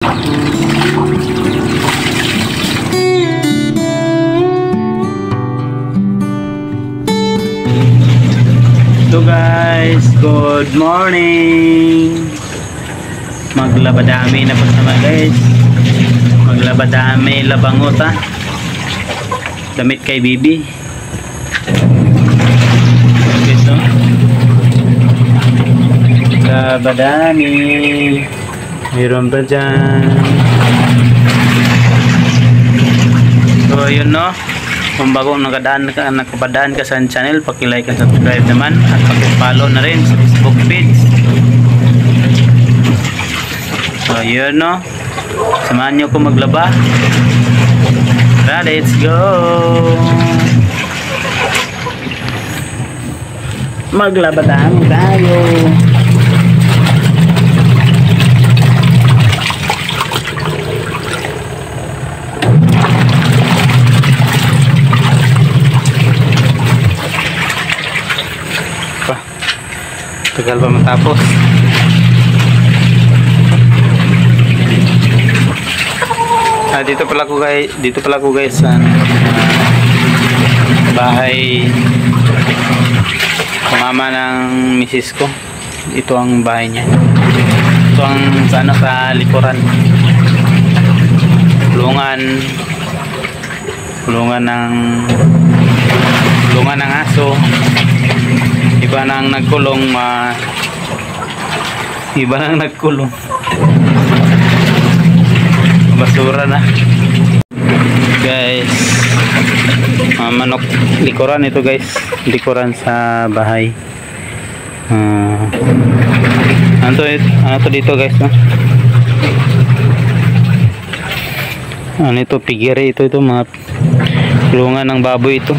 So guys, good morning. Maglabadami na po naman guys. Maglabadami labangot ha. Damit kay Bibi. Guys no. Labadami. Mayroon ba dyan? So yun no. Kung bago nakapadaan ka sa channel, paki-like and subscribe naman at paki-follow na rin sa Facebook page. So yun no, samahan nyo ko maglaba. Tara, let's go! Maglaba tayo! Tagal pa matapos. Dito pala ko guys sa bahay mama ng misis ko. Ito ang bahay niya. Ito ang sa likuran. Kulungan ng aso. Iba nang nagkulong, basura na guys. Manok likuran ito guys, likuran sa bahay. Ano to dito guys no? Ano ito, pigiri ito mga kulungan ng baboy ito.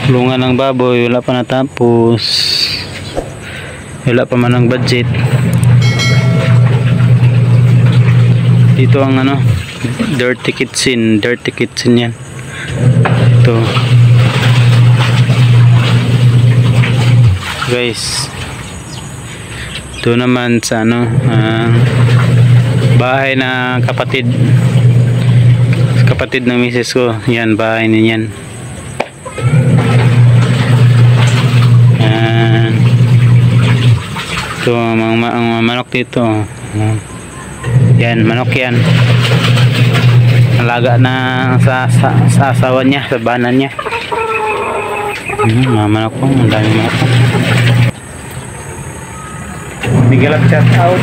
Kulungan ng baboy, wala pa natapos, wala pa man ang budget. Dito ang dirty kitchen yan. Ito guys, ito naman sa bahay na kapatid ng misis ko. Yan, bahay niyan. Ito ang manok dito. Yan, manok yan. Alaga na sa asawa niya, sa banan niya. Mga manok ko, ang dami manok ko. Miguel shout out.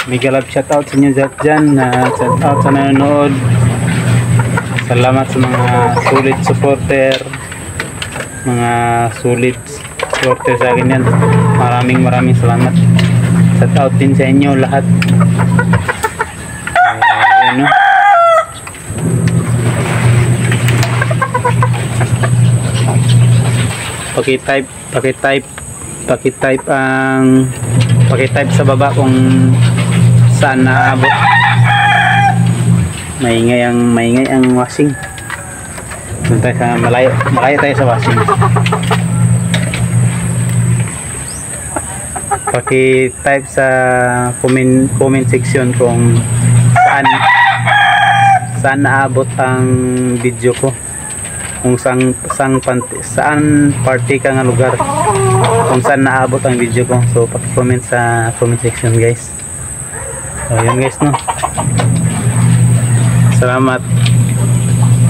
Miguel shout out sa inyo dyan. Shout out sa nanonood. Salamat sa mga sulit supporter. Mga sulit supporter sa akin yan. Maraming salamat. Shout out din sa inyo lahat. Ayan, no? Paki-type sa baba kung saan naabot. Maingay ang washing. Doon tayo sa malayo tayo sa washing. Paki-type sa comment section kung saan naabot ang video ko, kung saan party ka nga lugar, kung saan naabot ang video ko. So paki-comment sa comment section guys. So yun guys no, salamat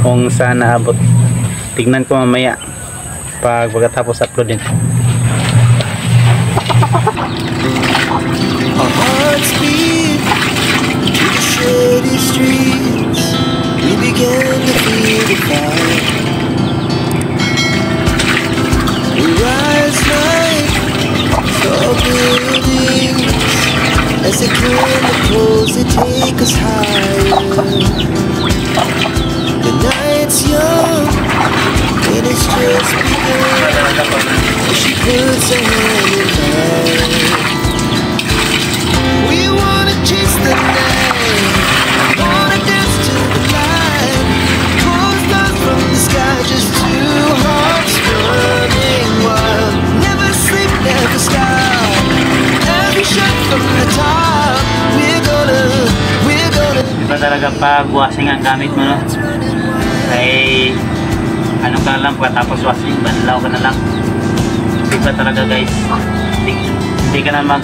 kung saan naabot. Tignan ko mamaya pagkatapos upload din. Our hearts beat to the city streets. We began to feel the fire. We rise like tall buildings as the chemicals they take us higher. The night's young and it's just begun. She puts her hand in mine. We wanna chase the night, wanna dance to the light, pull stars from talaga pag washing ang gamit mo, no? Ay ano ka lang pagkatapos washing, banlaw ka na lang. Iba talaga guys, hindi ka na mag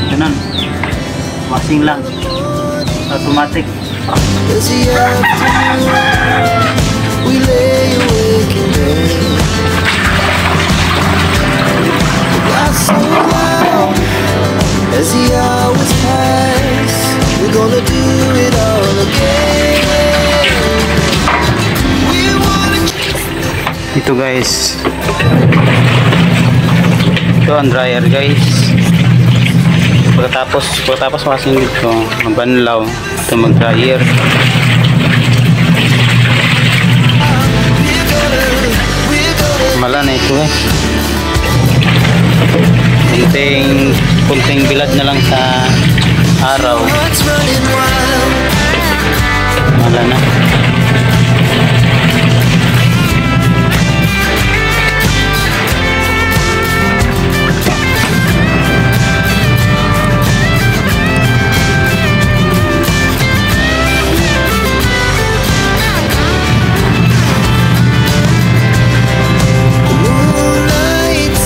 ganun, washing lang, automatic. As the afternoon, we lay awake in bed. It got so loud as the hours pass. We're gonna do it all again. We wanna. Ito guys, ito ang dryer guys. Pagkatapos washing dito, magbanlaw, ito mag dryer. Mala na ito eh. Kunting bilad na lang sa araw. Hearts running wild. Mala na. Moonlight,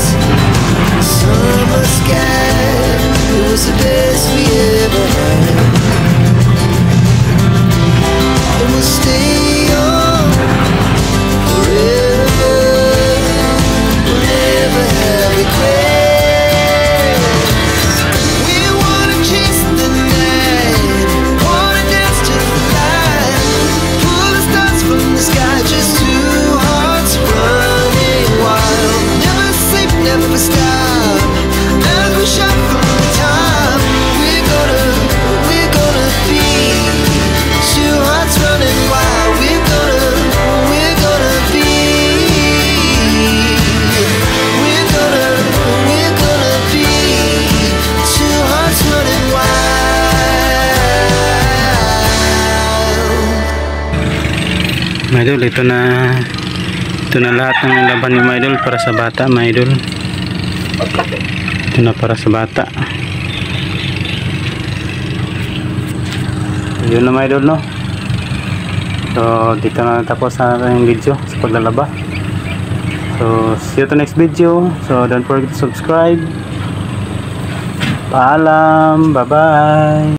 summer sky, it was the best we ever had. And we'll stay on forever. We'll never have regrets. We wanna chase the night, wanna dance to the light, pull the stars from the sky, just two hearts running wild. Never sleep, never stop, as we shot from the top. We're gonna be two hearts running wild. We're gonna be. We're gonna be two hearts running wild. My idol, ito na lahat ng laban ni my idol para sa bata, my idol. Ito na para sa bata. Yun na my idol, no? So dito na tapos na yung video sa paglalaba. So see you to next video. So don't forget to subscribe. Paalam, bye bye.